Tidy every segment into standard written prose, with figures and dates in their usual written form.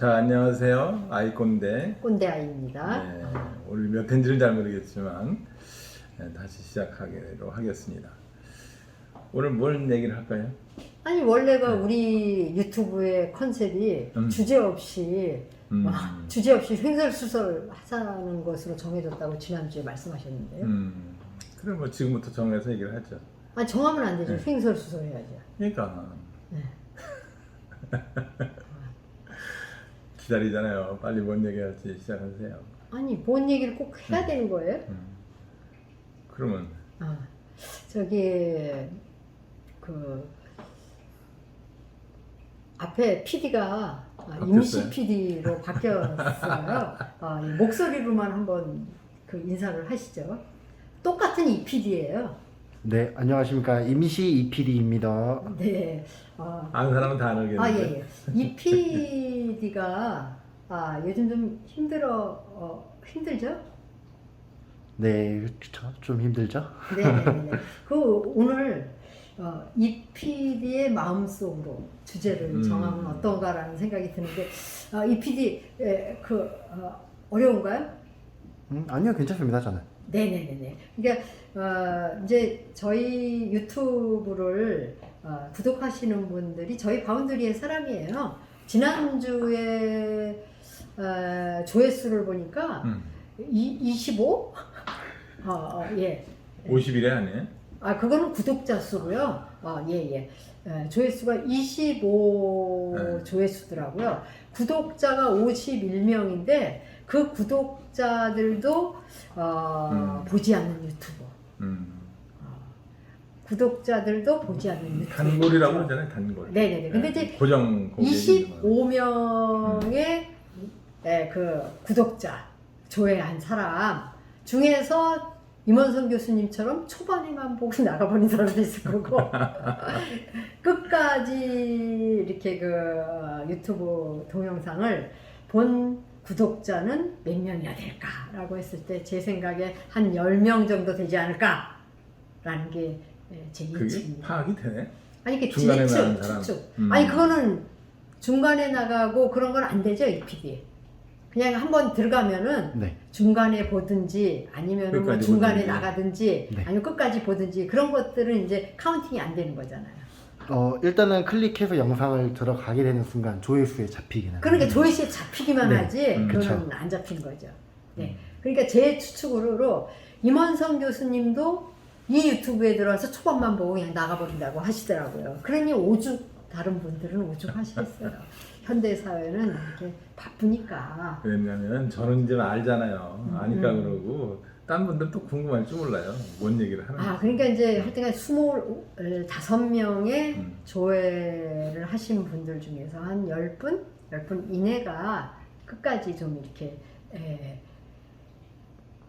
자, 안녕하세요. 아이꼰대. 꼰대아이입니다. 네, 오늘 몇 회인지는 잘 모르겠지만 다시 시작하기로 하겠습니다. 오늘 뭘 얘기를 할까요? 아니 원래가 우리 유튜브의 컨셉이 주제 없이 횡설수설 하자는 것으로 정해졌다고 지난주에 말씀하셨는데요. 그럼 뭐 지금부터 정해서 얘기를 하죠. 아니 정하면 안 되죠. 네. 횡설수설 해야죠. 그러니까 네. 기다리잖아요. 빨리 뭔 얘기할지 시작하세요. 아니 뭔 얘기를 꼭 해야 되는 거예요? 그러면 저기 그 앞에 PD가 임시 PD로 바뀌었어요. 이 목소리로만 한번 그 인사를 하시죠. 똑같은 이 PD예요. 네, 안녕하십니까. 임시 이PD입니다. 네. 아는 사람은 다 알겠는데. 예. 이 PD가 요즘 좀 힘들죠? 네, 그렇죠. 좀 힘들죠? 네. 그 오늘 이 PD의 마음속으로 주제를 정하면 어떤가라는 생각이 드는데 이 PD 어려운가요? 아니요, 괜찮습니다, 저는. 네네네. 그러니까 이제 저희 유튜브를 구독하시는 분들이 저희 바운드리의 사람이에요. 지난주에 조회수를 보니까 25? 예. 50일에 하네. 그거는 구독자 수고요. 예. 조회수가 25 조회수더라고요. 구독자가 51명인데 그 구독자들도 보지 않는 유튜버. 구독자들도 보지 않는 유튜버. 단골이라고 하잖아요, 단골. 네네네. 근데 이제 고정 고객이 25명의 그 구독자 조회한 사람 중에서 임원성 교수님처럼 초반에만 보고 나가버린 사람도 있을 거고 끝까지 이렇게 그 유튜브 동영상을 본 구독자는 몇 명이나 될까라고 했을 때 제 생각에 한 10명 정도 되지 않을까라는 게 제 그게 예측입니다. 파악이 되네? 아니 이게 중간에 나간 사람. 추측. 아니 그거는 중간에 나가고 그런 건 안 되죠, 이 PD. 그냥 한번 들어가면은 네. 중간에 보든지 아니면 뭐 중간에 나가든지 네. 아니면 끝까지 보든지 그런 것들은 이제 카운팅이 안 되는 거잖아요. 일단은 클릭해서 영상을 들어가게 되는 순간 조회수에 잡히기는. 그러니까 조회수에 잡히기만 네. 하지 그거는 그렇죠. 안 잡힌 거죠. 네. 그러니까 제 추측으로 임원성 교수님도 이 유튜브에 들어와서 초반만 보고 그냥 나가버린다고 하시더라고요. 그러니 오죽 다른 분들은 오죽 하시겠어요. 현대 사회는 이렇게 바쁘니까. 왜냐면 저는 이제 알잖아요. 아니까 그러고 딴 분들 또 궁금할지 몰라요. 뭔 얘기를 하는지. 그러니까 이제 하여튼간 25명의 조회를 하신 분들 중에서 한 10분 이내가 끝까지 좀 이렇게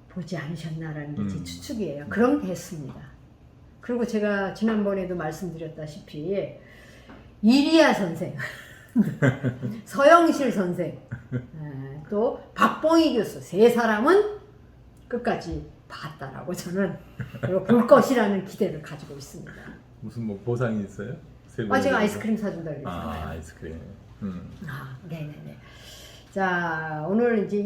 보지 않으셨나라는 게 제 추측이에요. 그럼 됐습니다. 그리고 제가 지난번에도 말씀드렸다시피 이리야 선생, 서영실 선생, 또 박봉희 교수 세 사람은 끝까지 봤다라고 저는 그리고 볼 것이라는 기대를 가지고 있습니다. 무슨 뭐 보상이 있어요? 제가 아이스크림 사준다 그랬잖아요. 아이스크림. 네네네. 자, 오늘 이제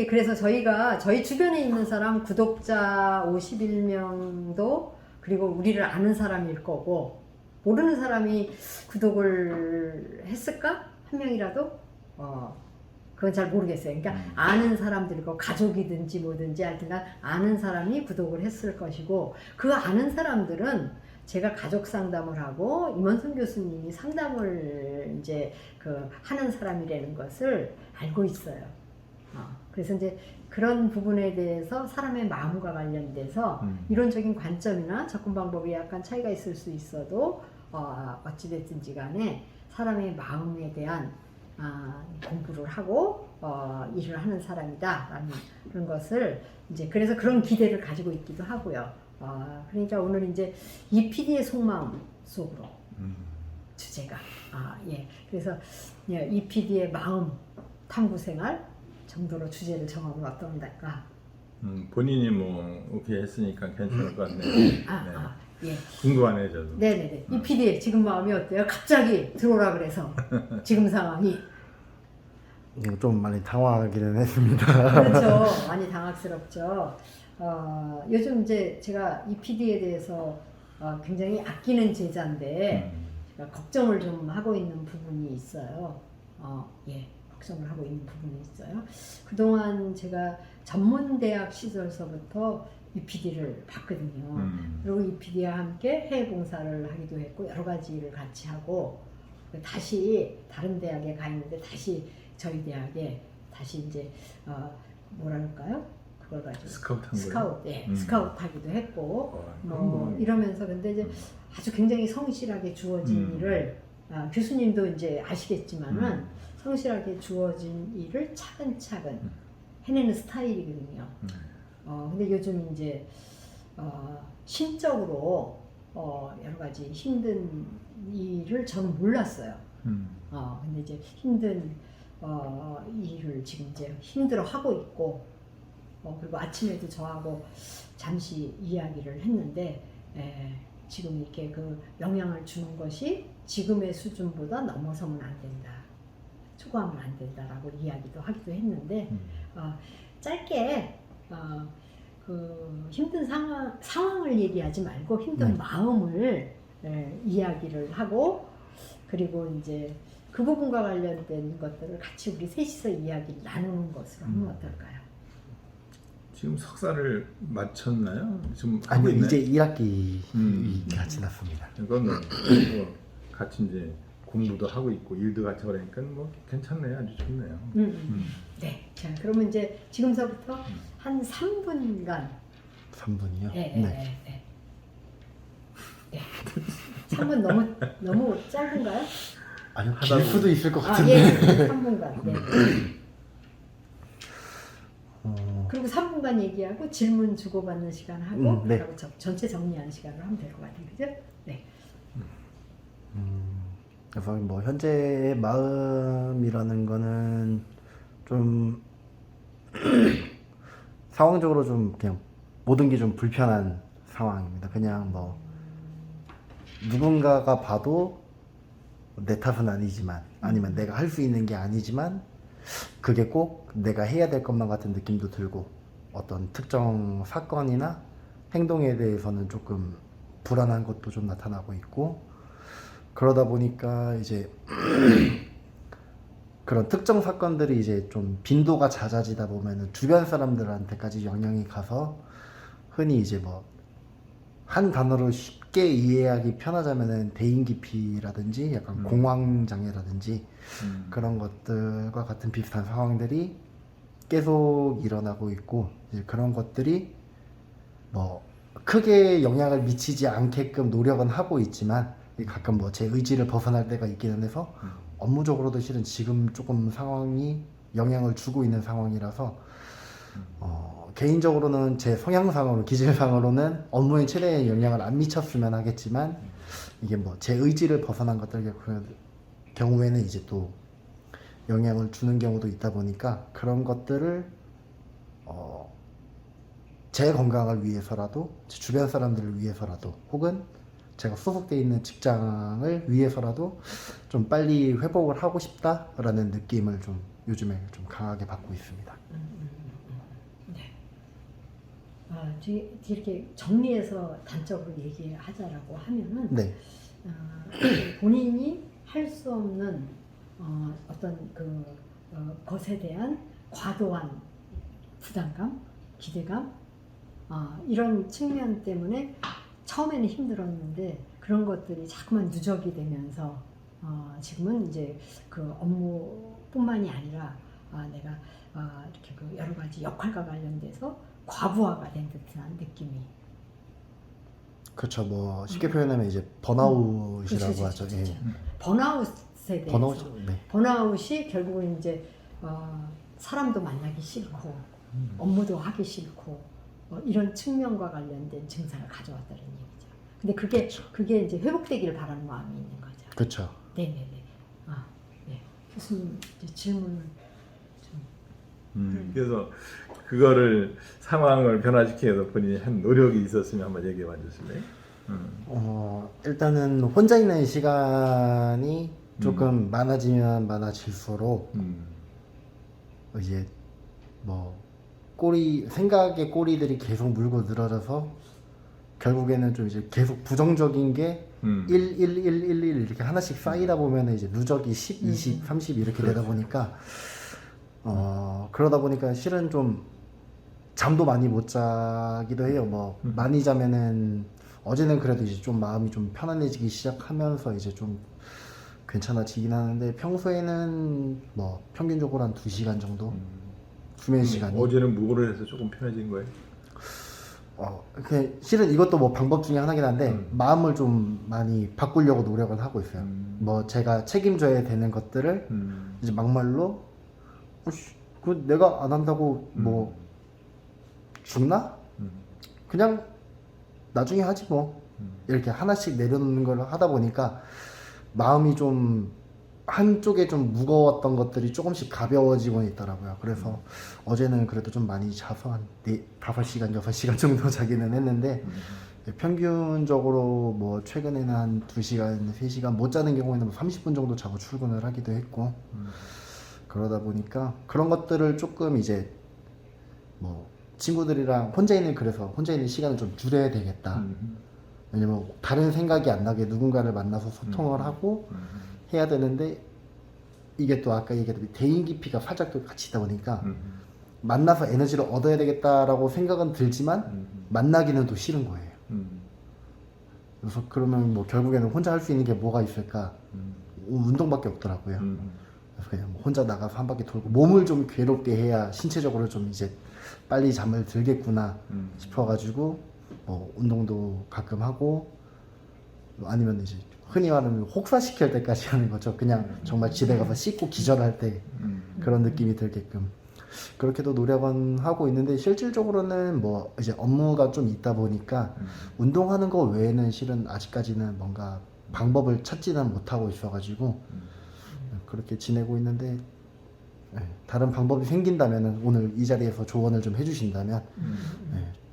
그래서 저희가 저희 주변에 있는 사람 구독자 51명도 그리고 우리를 아는 사람일 거고 모르는 사람이 구독을 했을까? 한 명이라도? 그건 잘 모르겠어요. 그러니까 아는 사람들이고 가족이든지 뭐든지 하여튼간 아는 사람이 구독을 했을 것이고 그 아는 사람들은 제가 가족 상담을 하고 임원성 교수님이 상담을 이제 하는 사람이라는 것을 알고 있어요. 그래서 이제 그런 부분에 대해서 사람의 마음과 관련돼서 이론적인 관점이나 접근 방법이 약간 차이가 있을 수 있어도 어찌됐든지 간에 사람의 마음에 대한 공부를 하고 일을 하는 사람이다라는 그런 것을 이제 그래서 그런 기대를 가지고 있기도 하고요. 그러니까 오늘 이제 이 PD의 속마음 속으로 주제가 그래서 이 PD의 마음 탐구 생활 정도로 주제를 정하면 어떤가? 본인이 뭐 오케이 했으니까 괜찮을 것 같네요. 예. 궁금하네 저도. 네네네. 이 PD 지금 마음이 어때요? 갑자기 들어오라 그래서 지금 상황이 좀 많이 당황하기는 했습니다. 그렇죠. 많이 당황스럽죠. 요즘 이제 제가 이 PD에 대해서 굉장히 아끼는 제자인데 제가 걱정을 좀 하고 있는 부분이 있어요. 예, 걱정을 하고 있는 부분이 있어요. 그동안 제가 전문대학 시절서부터 이 PD를 봤거든요. 그리고 이 PD와 함께 해외 봉사를 하기도 했고 여러 가지 일을 같이 하고 다시 다른 대학에 가 있는데 다시 저희 대학에 다시 이제 뭐랄까요? 그걸 가지고 스카우트 한 거예요? 스카우트, 예, 스카우트 하기도 했고 뭐 그럼 이러면서 근데 이제 아주 굉장히 성실하게 주어진 일을 교수님도 이제 아시겠지만은 성실하게 주어진 일을 차근차근 해내는 스타일이거든요. 근데 요즘 이제 심적으로 여러 가지 힘든 일을 저는 몰랐어요. 근데 이제 힘든 일을 지금 이제 힘들어 하고 있고, 그리고 아침에도 저하고 잠시 이야기를 했는데, 지금 이렇게 그 영향을 주는 것이 지금의 수준보다 넘어서면 안 된다. 초과하면 안 된다라고 이야기도 하기도 했는데, 짧게, 그 힘든 상황을 얘기하지 말고 힘든 마음을 이야기를 하고, 그리고 이제 그 부분과 관련된 것들을 같이 우리 셋이서 이야기를 나누는 것으로 하면 어떨까요? 지금 석사를 마쳤나요? 지금 하고 아니요, 있나요? 이제 1학기가 지났습니다. 이건 뭐 같이 이제 공부도 하고 있고 일도 같이 하니까 뭐 괜찮네요. 아주 좋네요. 네. 자, 그러면 이제 지금서부터 한 3분간 3분이요? 네. 3분 너무 짧은가요? 아니요, 길 수도 있을 것 같은데. 예, 3분간. 네. 그리고 3분간 얘기하고 질문 주고받는 시간 하고 네. 그리고 전체 정리하는 시간을 하면 될 것 같아요. 그죠? 네. 그래서 뭐 현재의 마음이라는 거는 좀 상황적으로 좀 그냥 모든 게 좀 불편한 상황입니다. 그냥 뭐 누군가가 봐도 내 탓은 아니지만 아니면 내가 할 수 있는 게 아니지만 그게 꼭 내가 해야 될 것만 같은 느낌도 들고 어떤 특정 사건이나 행동에 대해서는 조금 불안한 것도 좀 나타나고 있고 그러다 보니까 이제 그런 특정 사건들이 이제 좀 빈도가 잦아지다 보면은 주변 사람들한테까지 영향이 가서 흔히 이제 뭐 한 단어로 쉽게 이해하기 편하자면은 대인기피라든지 약간 공황장애라든지 그런 것들과 같은 비슷한 상황들이 계속 일어나고 있고 이제 그런 것들이 뭐 크게 영향을 미치지 않게끔 노력은 하고 있지만 가끔 뭐 제 의지를 벗어날 때가 있기는 해서 업무적으로도 실은 지금 조금 상황이 영향을 주고 있는 상황이라서 개인적으로는 제 성향상으로 기질상으로는 업무에 최대한 영향을 안 미쳤으면 하겠지만 이게 뭐 제 의지를 벗어난 것들 경우에는 이제 또 영향을 주는 경우도 있다 보니까 그런 것들을 제 건강을 위해서라도 제 주변 사람들을 위해서라도 혹은 제가 소속돼 있는 직장을 위해서라도 좀 빨리 회복을 하고 싶다라는 느낌을 좀 요즘에 좀 강하게 받고 있습니다. 이렇게 정리해서 단적으로 얘기하자라고 하면은 네. 본인이 할 수 없는 어떤 것에 대한 과도한 부담감, 기대감 이런 측면 때문에 처음에는 힘들었는데 그런 것들이 자꾸만 누적이 되면서 지금은 이제 그 업무뿐만이 아니라 내가 이렇게 그 여러 가지 역할과 관련돼서 과부하가 된 듯한 느낌이. 그렇죠. 뭐 쉽게 표현하면 이제 번아웃이라고 하죠. 그렇죠. 예. 번아웃에 대해서. 네. 번아웃이 결국은 이제 사람도 만나기 싫고 업무도 하기 싫고 이런 측면과 관련된 증상을 가져왔다는 얘기죠. 근데 그게 이제 회복되기를 바라는 마음이 있는 거죠. 그렇죠. 네네네. 네. 교수님 이제 질문을 좀. 그래서 그거를 상황을 변화시키기 위해서 본인이 한 노력이 있었으면 한번 얘기해 봐 주실래요? 일단은 혼자 있는 시간이 조금 많아지면 많아질수록 이제 뭐 생각의 꼬리들이 계속 물고 늘어져서 결국에는 좀 이제 계속 부정적인 게 1, 1, 1, 1, 1 이렇게 하나씩 쌓이다 보면 이제 누적이 10, 20, 30 이렇게 되다 보니까 그러다 보니까 실은 좀 잠도 많이 못 자기도 해요. 뭐 많이 자면은 어제는 그래도 이제 좀 마음이 좀 편안해지기 시작하면서 이제 좀 괜찮아지긴 하는데 평소에는 뭐 평균적으로 한 2시간 정도 수면 시간이 어제는 무고를 해서 조금 편해진 거예요? 실은 이것도 뭐 방법 중에 하나긴 한데 마음을 좀 많이 바꾸려고 노력을 하고 있어요. 뭐 제가 책임져야 되는 것들을 이제 막말로 그 내가 안 한다고 뭐 죽나? 그냥 나중에 하지 뭐 이렇게 하나씩 내려놓는 걸 하다 보니까 마음이 좀 한쪽에 좀 무거웠던 것들이 조금씩 가벼워지고 있더라고요. 그래서 어제는 그래도 좀 많이 자서 한 5시간, 6시간 정도 자기는 했는데 평균적으로 뭐 최근에는 한 2시간, 3시간 못 자는 경우에는 뭐 30분 정도 자고 출근을 하기도 했고 그러다 보니까 그런 것들을 조금 이제 뭐 친구들이랑 혼자 있는 시간을 좀 줄여야 되겠다. 왜냐면 다른 생각이 안 나게 누군가를 만나서 소통을 하고 해야 되는데 이게 또 아까 얘기했던 대인 기피가 살짝 또 같이 있다 보니까 만나서 에너지를 얻어야 되겠다라고 생각은 들지만 만나기는 또 싫은 거예요. 그래서 그러면 뭐 결국에는 혼자 할 수 있는 게 뭐가 있을까? 운동밖에 없더라고요. 그래서 그냥 뭐 혼자 나가서 한 바퀴 돌고 몸을 좀 괴롭게 해야 신체적으로 좀 이제 빨리 잠을 들겠구나 싶어가지고 뭐 운동도 가끔 하고 아니면 이제 흔히 말하는 혹사시킬 때까지 하는 거죠. 그냥 정말 집에 가서 씻고 기절할 때 그런 느낌이 들게끔 그렇게도 노력은 하고 있는데 실질적으로는 뭐 이제 업무가 좀 있다 보니까 운동하는 거 외에는 실은 아직까지는 뭔가 방법을 찾지는 못하고 있어가지고 그렇게 지내고 있는데 다른 방법이 생긴다면 오늘 이 자리에서 조언을 좀 해주신다면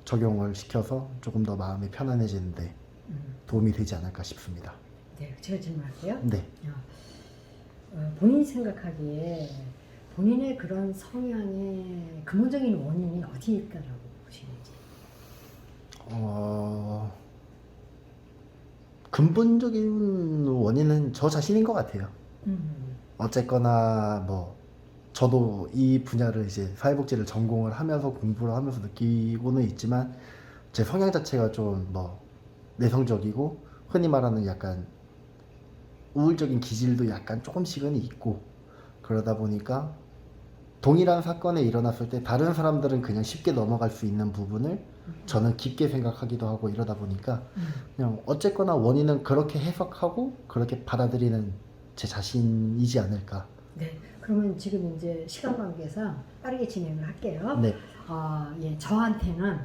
적용을 시켜서 조금 더 마음이 편안해지는데 도움이 되지 않을까 싶습니다. 네, 제가 질문할게요. 네. 본인이 생각하기에 본인의 그런 성향의 근본적인 원인이 어디에 있다라고 보시는지. 근본적인 원인은 저 자신인 것 같아요. 어쨌거나 뭐 저도 이 분야를 이제 사회복지를 전공을 하면서 공부를 하면서 느끼고는 있지만 제 성향 자체가 좀 뭐 내성적이고 흔히 말하는 약간 우울적인 기질도 약간 조금씩은 있고 그러다 보니까 동일한 사건이 일어났을 때 다른 사람들은 그냥 쉽게 넘어갈 수 있는 부분을 저는 깊게 생각하기도 하고 이러다 보니까 그냥 어쨌거나 원인은 그렇게 해석하고 그렇게 받아들이는 제 자신이지 않을까. 네, 그러면 지금 이제 시간 관계상 빠르게 진행을 할게요. 네. 예, 저한테는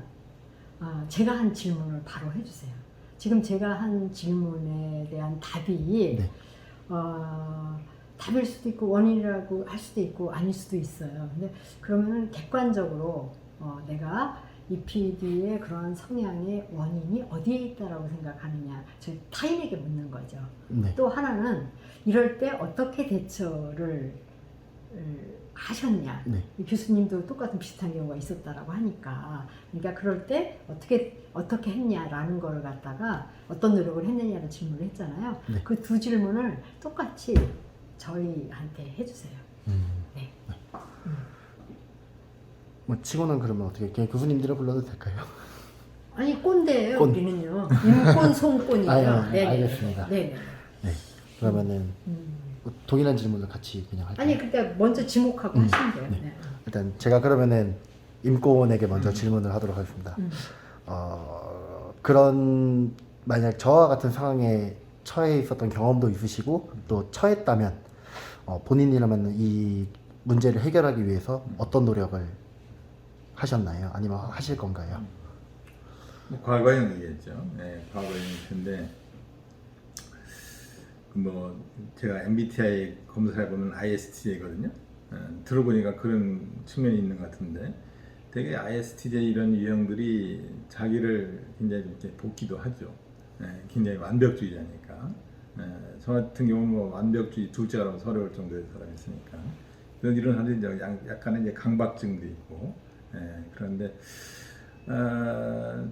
제가 한 질문을 바로 해주세요. 지금 제가 한 질문에 대한 답이 네. 답일 수도 있고 원인이라고 할 수도 있고 아닐 수도 있어요. 근데 그러면은 객관적으로 내가 이 PD의 그런 성향의 원인이 어디에 있다라고 생각하느냐, 저 타인에게 묻는 거죠. 네. 또 하나는 이럴 때 어떻게 대처를 하셨냐. 네. 이 교수님도 똑같은 비슷한 경우가 있었다라고 하니까, 그러니까 그럴 때 어떻게 했냐라는 거를 갖다가 어떤 노력을 했느냐를 질문을 했잖아요. 네. 그 두 질문을 똑같이 저희한테 해주세요. 네. 뭐 치고는 그러면 어떻게 그냥 교수님들을 불러도 될까요? 아니 꼰대예요. 꼰. 우리는요. 인꼰 송꼰이에요. 알겠습니다. 네네. 네. 그러면은 동일한 질문을 같이 그냥 할까요? 아니 그때 먼저 지목하고 하시면 돼요. 네. 네. 일단 제가 그러면은 임고원에게 먼저 질문을 하도록 하겠습니다. 그런 만약 저와 같은 상황에 처해 있었던 경험도 있으시고 또 처했다면 본인이라면 이 문제를 해결하기 위해서 어떤 노력을 하셨나요? 아니면 하실 건가요? 뭐 과거형 얘기했죠. 네, 과거형 텐데 뭐 제가 MBTI 검사해 보면 ISTJ거든요. 들어보니까 그런 측면이 있는 것 같은데 되게 ISTJ 이런 유형들이 자기를 굉장히 이렇게 돕기도 하죠. 굉장히 완벽주의자니까. 저 같은 경우는 뭐 완벽주의 둘째라고 서러울 정도의 사람이 있으니까 이런 사람들이 이제 약간의 이제 강박증도 있고, 예, 그런데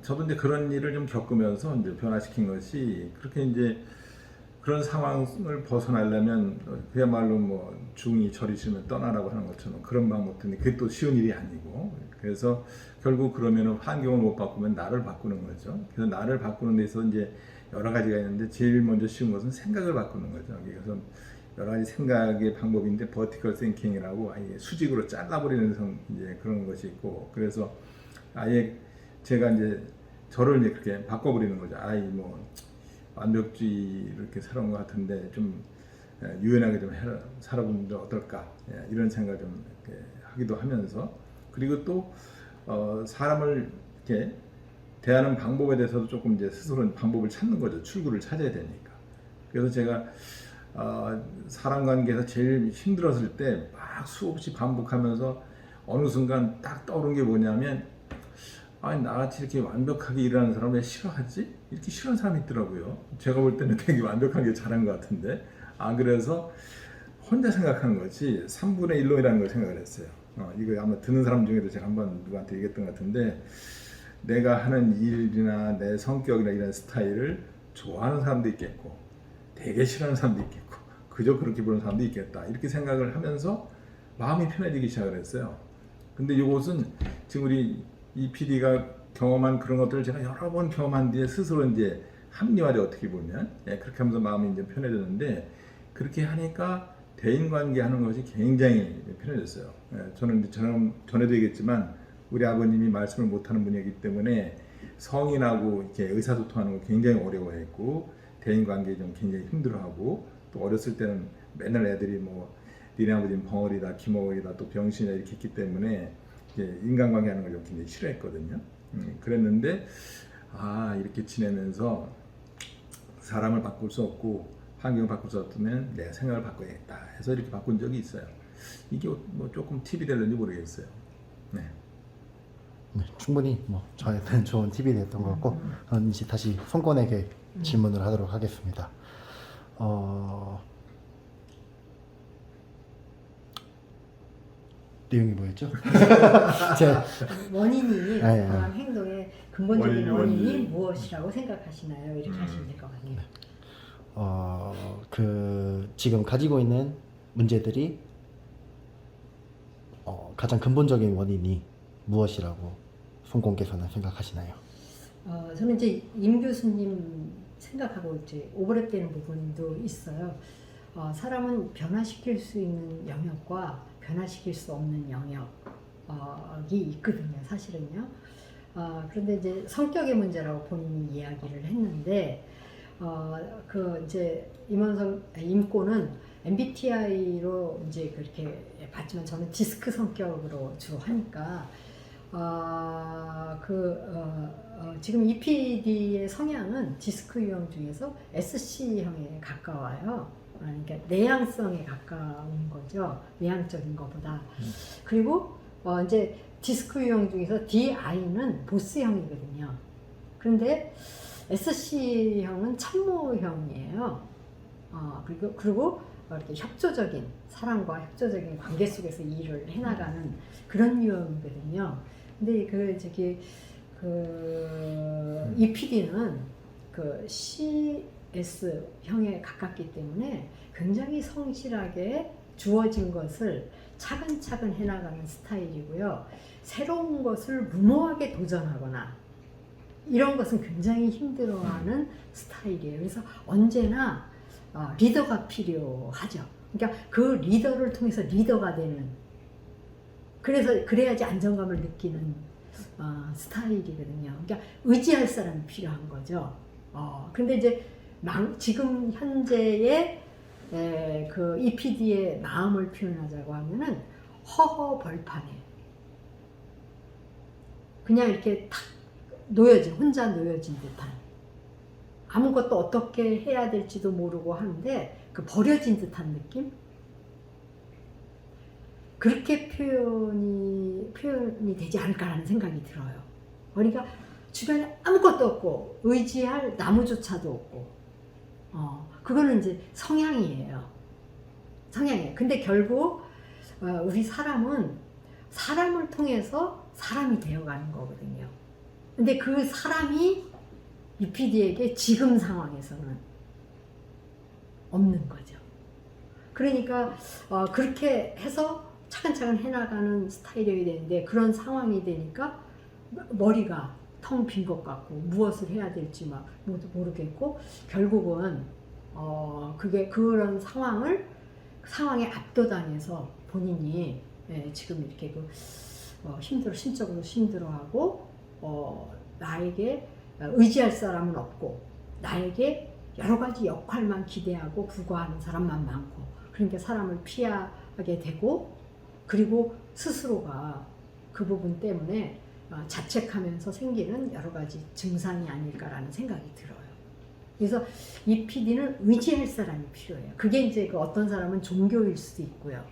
저도 이제 그런 일을 좀 겪으면서 이제 변화시킨 것이 그렇게 이제 그런 상황을 벗어나려면 그야말로 뭐 중이 저리 싫으면 떠나라고 하는 것처럼 그런 방법들이 그게 또 쉬운 일이 아니고 그래서 결국 그러면은 환경을 못 바꾸면 나를 바꾸는 거죠. 그래서 나를 바꾸는 데서 이제 여러 가지가 있는데 제일 먼저 쉬운 것은 생각을 바꾸는 거죠. 그래서 여러 가지 생각의 방법인데 버티컬 싱킹이라고 아예 수직으로 잘라버리는 이제 그런 것이 있고 그래서 아예 제가 이제 저를 이제 그렇게 바꿔버리는 거죠. 아이 뭐 완벽주의 이렇게 살아온 것 같은데 좀 유연하게 좀 살아보면 어떨까 이런 생각을 좀 이렇게 하기도 하면서 그리고 또 사람을 이렇게 대하는 방법에 대해서도 조금 이제 스스로 방법을 찾는 거죠. 출구를 찾아야 되니까. 그래서 제가 사람 관계에서 제일 힘들었을 때 막 수없이 반복하면서 어느 순간 딱 떠오른 게 뭐냐면 아니 나같이 이렇게 완벽하게 일하는 사람 왜 싫어하지? 이렇게 싫어하는 사람이 있더라고요. 제가 볼 때는 되게 완벽하게 잘한 것 같은데 그래서 혼자 생각하는 것이 3분의 1론이라는 걸 생각을 했어요. 이거 아마 듣는 사람 중에도 제가 한번 누구한테 얘기했던 것 같은데 내가 하는 일이나 내 성격이나 이런 스타일을 좋아하는 사람도 있겠고 되게 싫어하는 사람도 있겠고 그저 그렇게 보는 사람도 있겠다 이렇게 생각을 하면서 마음이 편해지기 시작을 했어요. 근데 이것은 지금 우리 이 PD가 경험한 그런 것들을 제가 여러 번 경험한 뒤에 스스로 이제 합리화돼 어떻게 보면 그렇게 하면서 마음이 이제 편해졌는데 그렇게 하니까 대인관계 하는 것이 굉장히 편해졌어요. 저는 이제 전에도 얘기했지만 우리 아버님이 말씀을 못하는 분이기 때문에 성인하고 이렇게 의사소통하는 거 굉장히 어려워했고 대인관계에 좀 굉장히 힘들어하고 또 어렸을 때는 맨날 애들이 뭐 니네 아버지는 벙어리다 기머리다 또 병신이다 이렇게 했기 때문에 인간관계 하는 걸 좀 굉장히 싫어했거든요. 그랬는데 이렇게 지내면서 사람을 바꿀 수 없고 환경을 바꿀 수 없으면 내 생각을 바꿔야겠다 해서 이렇게 바꾼 적이 있어요. 이게 뭐 조금 팁이 될는지 모르겠어요. 네. 네, 충분히 뭐 저한테는 좋은 팁이 됐던 것 같고 저는 이제 다시 손권에게 질문을 하도록 하겠습니다. 내용이 뭐였죠? 원인이 그런 행동의 근본적인 원인이 원인이 무엇이라고 생각하시나요? 이렇게 하시면 될 것 같네요. 지금 가지고 있는 문제들이 가장 근본적인 원인이 무엇이라고 손권께서는 생각하시나요? 저는 이제 임 교수님 생각하고 이제 오버랩되는 부분도 있어요. 사람은 변화시킬 수 있는 영역과 변화시킬 수 없는 영역이 있거든요, 사실은요. 그런데 이제 성격의 문제라고 본인이 이야기를 했는데, 이제 임꼬는 MBTI로 이제 그렇게 봤지만 저는 디스크 성격으로 주로 하니까, 지금 EPD의 성향은 디스크 유형 중에서 SC형에 가까워요. 그러니까 내향성에 가까운 거죠. 외향적인 것보다. 그리고 이제 디스크 유형 중에서 DI는 보스형이거든요. 그런데 SC형은 참모형이에요. 그리고 이렇게 협조적인 사람과 협조적인 관계 속에서 일을 해나가는 그런 유형이거든요. 근데 EPD는 CS형에 가깝기 때문에 굉장히 성실하게 주어진 것을 차근차근 해나가는 스타일이고요. 새로운 것을 무모하게 도전하거나 이런 것은 굉장히 힘들어하는 스타일이에요. 그래서 언제나 리더가 필요하죠. 그러니까 그 리더를 통해서 리더가 되는, 그래야지 안정감을 느끼는 스타일이거든요. 그러니까 의지할 사람이 필요한 거죠. 근데 이제 지금 현재의 그 EPD의 마음을 표현하자고 하면은 허허벌판에 그냥 이렇게 탁 혼자 놓여진 듯한, 아무것도 어떻게 해야 될지도 모르고 하는데 그 버려진 듯한 느낌? 그렇게 표현이 되지 않을까라는 생각이 들어요. 그러니까 주변에 아무것도 없고 의지할 나무조차도 없고, 그거는 이제 성향이에요. 근데 결국 우리 사람은 사람을 통해서 사람이 되어가는 거거든요. 근데 그 사람이 UPD에게 지금 상황에서는 없는 거죠. 그러니까 그렇게 해서 차근차근 해나가는 스타일이어야 되는데 그런 상황이 되니까 머리가 텅 빈 것 같고 무엇을 해야 될지 막 모르겠고 결국은 그게 그런 상황에 압도당해서 본인이 지금 이렇게 신적으로 힘들어하고 나에게 의지할 사람은 없고 나에게 여러 가지 역할만 기대하고 부과하는 사람만 많고 그러니까 사람을 피하게 되고 그리고 스스로가 그 부분 때문에 자책하면서 생기는 여러 가지 증상이 아닐까라는 생각이 들어요. 그래서 이 PD는 의지할 사람이 필요해요. 그게 이제 어떤 사람은 종교일 수도 있고요.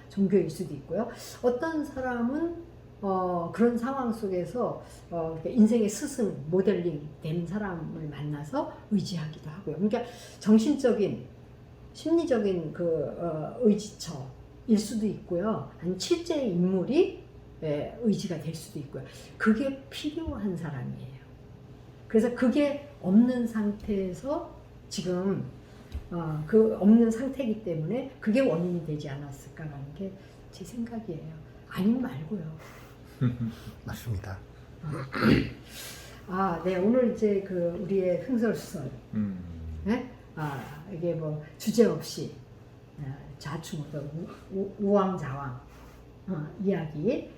종교일 수도 있고요. 어떤 사람은 그런 상황 속에서 인생의 스승, 모델링 된 사람을 만나서 의지하기도 하고요. 그러니까 정신적인, 심리적인 의지처일 수도 있고요. 아니면 실제 인물이 의지가 될 수도 있고요. 그게 필요한 사람이에요. 그래서 그게 없는 상태에서 지금 그 없는 상태이기 때문에 그게 원인이 되지 않았을까라는 게 제 생각이에요. 아니면 말고요. 맞습니다. 네, 오늘 이제 우리의 횡설수설, 네? 이게 뭐 주제 없이 좌충우돌, 우왕좌왕 이야기,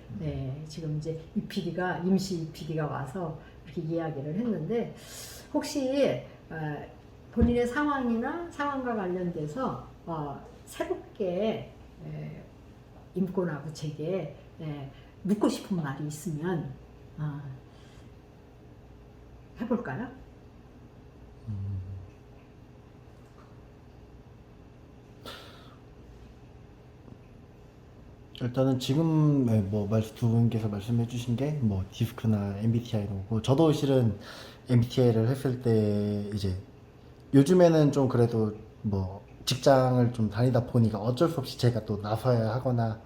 지금 이제 임시 PD가 와서 이렇게 이야기를 했는데 혹시 본인의 상황이나 상황과 관련돼서 새롭게 임권하고 제게 묻고 싶은 말이 있으면 해볼까요? 일단은 지금 두 분께서 말씀해 주신 게 디스크나 MBTI로 저도 실은 MBTI를 했을 때 이제 요즘에는 좀 그래도 직장을 좀 다니다 보니까 어쩔 수 없이 제가 또 나서야 하거나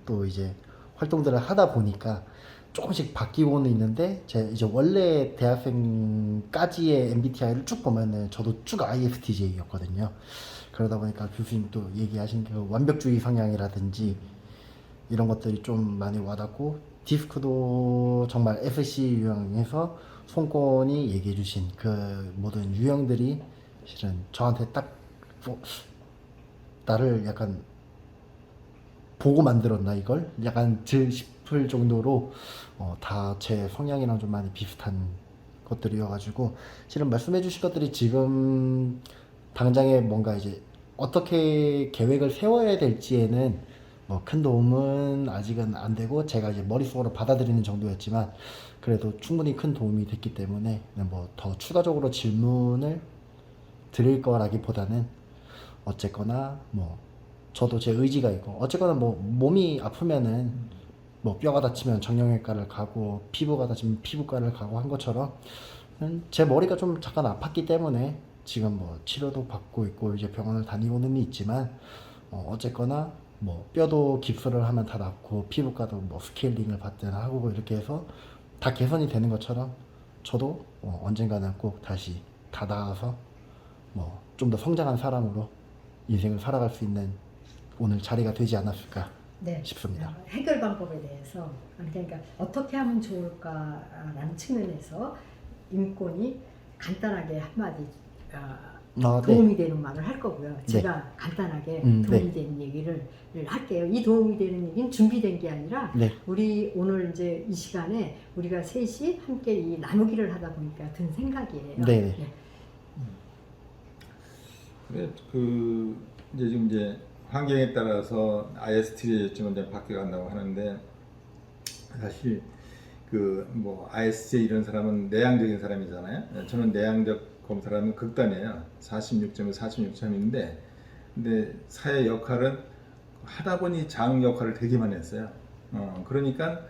또 이제 활동들을 하다 보니까 조금씩 바뀌고는 있는데 제 이제 원래 대학생까지의 MBTI를 쭉 보면은 저도 쭉 ISTJ였거든요. 그러다 보니까 교수님 또 얘기하신 그 완벽주의 성향이라든지 이런 것들이 좀 많이 와닿고 디스크도 정말 FC 유형에서 손권이 얘기해 주신 그 모든 유형들이 실은 저한테 딱 나를 약간 보고 만들었나 이걸? 약간 싶을 정도로 다 제 성향이랑 좀 많이 비슷한 것들이어가지고 실은 말씀해 주신 것들이 지금 당장에 뭔가 이제 어떻게 계획을 세워야 될지에는 큰 도움은 아직은 안 되고 제가 이제 머릿속으로 받아들이는 정도였지만 그래도 충분히 큰 도움이 됐기 때문에 더 추가적으로 질문을 드릴 거라기보다는 어쨌거나 저도 제 의지가 있고 어쨌거나 몸이 아프면은 뼈가 다치면 정형외과를 가고 피부가 다치면 피부과를 가고 한 것처럼 제 머리가 좀 잠깐 아팠기 때문에 지금 치료도 받고 있고 이제 병원을 다니고는 있지만 어쨌거나 뼈도 깁스를 하면 다 낫고 피부과도 스케일링을 받든 하고 이렇게 해서 다 개선이 되는 것처럼 저도 언젠가는 꼭 다시 다 나아서 좀 더 성장한 사람으로 인생을 살아갈 수 있는 오늘 자리가 되지 않았을까 싶습니다. 해결 방법에 대해서 그러니까 어떻게 하면 좋을까라는 측면에서 임권이 간단하게 한마디 도움이 되는 말을 할 거고요. 제가 간단하게 도움이 되는 얘기를 할게요. 이 도움이 되는 얘기는 준비된 게 아니라 우리 오늘 이제 이 시간에 우리가 셋이 함께 이 나누기를 하다 보니까 든 생각이에요. 이제 지금 이제 환경에 따라서 ISTJ쯤은 이제 바뀌어간다고 하는데 사실 ISTJ 이런 사람은 내향적인 사람이잖아요. 저는 내향적 검사라면 극단이에요. 46점에 46점인데 근데 사회 역할은 하다 보니 장 역할을 되게 많이 했어요. 그러니까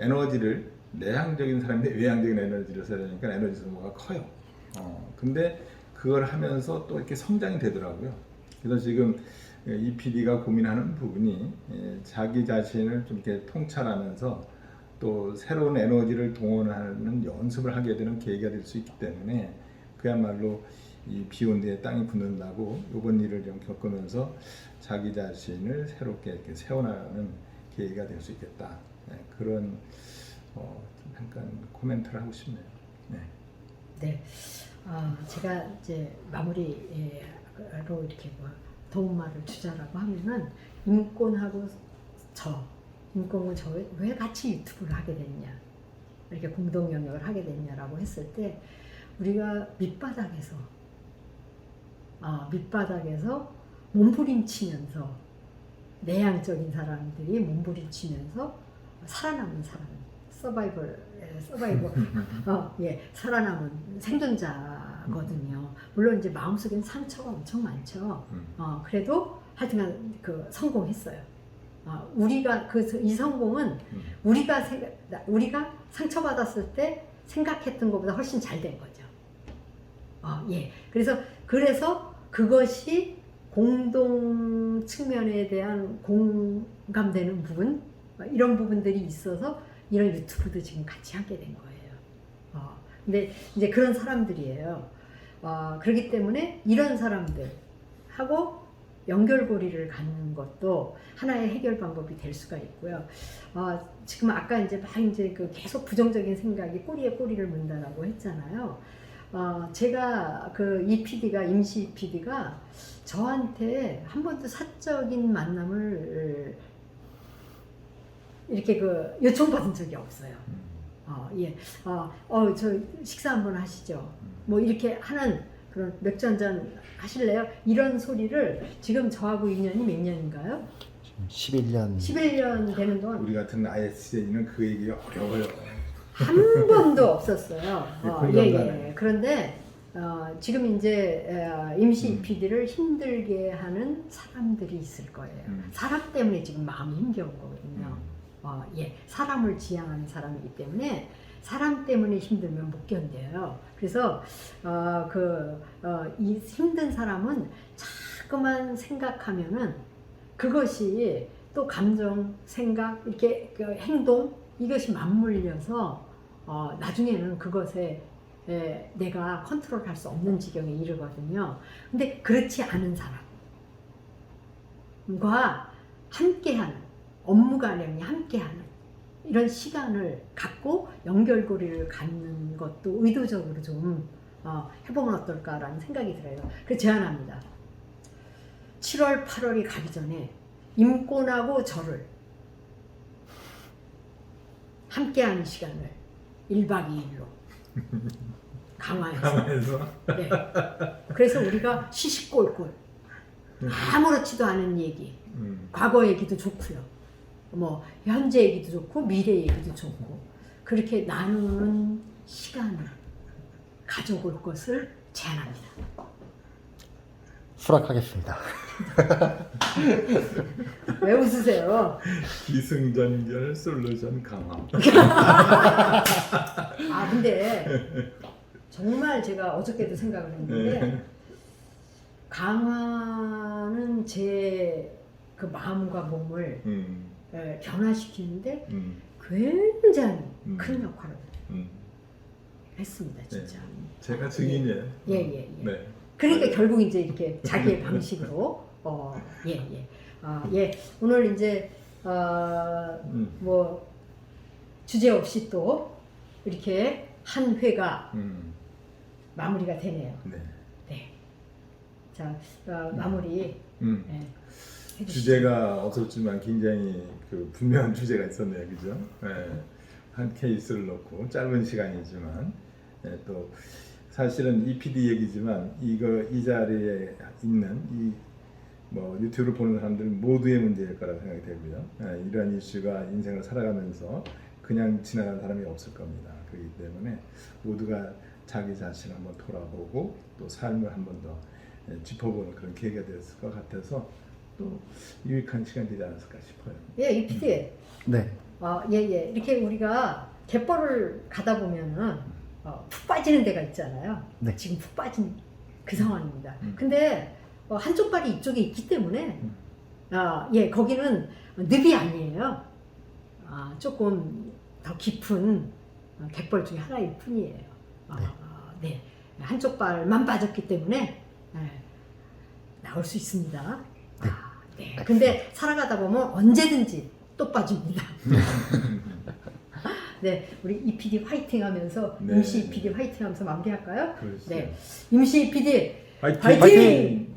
에너지를 내향적인 사람인데 외향적인 에너지를 써야 되니까 에너지 소모가 커요. 근데 그걸 하면서 또 이렇게 성장이 되더라고요. 그래서 지금 이 PD가 고민하는 부분이 자기 자신을 좀 이렇게 통찰하면서 또 새로운 에너지를 동원하는 연습을 하게 되는 계기가 될 수 있기 때문에 그야말로 이 비온 뒤에 땅이 굳는다고 이번 일을 좀 겪으면서 자기 자신을 새롭게 이렇게 세워나가는 계기가 될 수 있겠다. 그런 잠깐 코멘트를 하고 싶네요. 네. 네. 제가 이제 마무리로 이렇게 뭐 도움말을 주자라고 하면은 인권하고 인권과 저 왜 같이 유튜브를 하게 됐냐, 이렇게 공동 영역을 하게 됐냐라고 했을 때 우리가 밑바닥에서 몸부림치면서 내향적인 사람들이 몸부림치면서 살아남은 사람, 서바이벌 살아남은 생존자거든요. 물론 이제 마음속엔 상처가 엄청 많죠. 그래도 하여튼간 그 성공했어요. 우리가 이 성공은 우리가 상처받았을 때 생각했던 것보다 훨씬 잘 된 거죠. 그래서 그것이 공동 측면에 대한 공감되는 부분, 이런 부분들이 있어서 이런 유튜브도 지금 같이 하게 된 거예요. 근데 이제 그런 사람들이에요. 그렇기 때문에 이런 사람들하고 연결고리를 갖는 것도 하나의 해결 방법이 될 수가 있고요. 지금 아까 이제 계속 부정적인 생각이 꼬리에 꼬리를 문다라고 했잖아요. 제가 이 PD가 임시 PD가 저한테 한 번도 사적인 만남을 이렇게 요청받은 적이 없어요. 저 식사 한번 하시죠. 뭐 이렇게 하는 그런 맥주 한잔 하실래요? 이런 소리를 지금 저하고 인연이 몇 년인가요? 11년 되는 동안 우리 같은 ISJ는 그 얘기 어려워요. 한 번도 없었어요. 공감가네. 그런데 지금 이제 임시 PD를 힘들게 하는 사람들이 있을 거예요. 사람 때문에 지금 마음이 힘겨운 거거든요. 사람을 지향하는 사람이기 때문에 사람 때문에 힘들면 못 견뎌요. 그래서 이 힘든 사람은 자꾸만 생각하면은 그것이 또 감정, 생각, 이렇게 행동, 이것이 맞물려서 나중에는 그것에 내가 컨트롤할 수 없는 지경에 이르거든요. 근데 그렇지 않은 사람과 함께하는, 업무 관련이 함께하는 이런 시간을 갖고 연결고리를 갖는 것도 의도적으로 좀 해보면 어떨까라는 생각이 들어요. 그래서 제안합니다. 7월, 8월이 가기 전에 임권하고 저를 함께하는 시간을 1박 2일로 강화해서 네. 그래서 우리가 시시콜콜 아무렇지도 않은 얘기, 과거 얘기도 좋고요, 뭐 현재 얘기도 좋고 미래 얘기도 좋고 그렇게 나누는 시간을 가져올 것을 제안합니다. 수락하겠습니다. 왜 웃으세요? 기승전결 솔루션 강화. 근데 정말 제가 어저께도 생각을 했는데 강화는 제 그 마음과 몸을 변화시키는데 굉장히 큰 역할을 했습니다, 진짜. 제가 증인이에요. 예. 네. 그러니까 결국 이제 이렇게 자기의 방식으로 오늘 이제 뭐 주제 없이 또 이렇게 한 회가 마무리가 되네요. 네. 자, 마무리. 주제가 없었지만 굉장히 분명한 주제가 있었네요, 그죠? 한 케이스를 놓고 짧은 시간이지만 또 사실은 이 PD 얘기지만 이 자리에 있는 뭐 유튜브를 보는 사람들 모두의 문제일 거라고 생각이 되고요. 이러한 이슈가 인생을 살아가면서 그냥 지나가는 사람이 없을 겁니다. 그렇기 때문에 모두가 자기 자신을 한번 돌아보고 또 삶을 한 번 더 짚어보는 그런 계기가 됐을 것 같아서 또 유익한 시간이 되지 않았을까 싶어요. 이 PD. 네. 이렇게 우리가 갯벌을 가다 보면은 푹 빠지는 데가 있잖아요. 네. 지금 푹 빠진 그 상황입니다. 근데 한쪽 발이 이쪽에 있기 때문에 예, 거기는 늪이 아니에요. 조금 더 깊은 갯벌 중에 하나일 뿐이에요. 네. 한쪽 발만 빠졌기 때문에 나올 수 있습니다. 네. 근데 살아가다 보면 언제든지 또 빠집니다. 네, 우리 이 PD 화이팅 하면서 네. 임시 PD 화이팅 하면서 마무리할까요? 그러시죠. 네, 임시 PD 화이팅! 화이팅!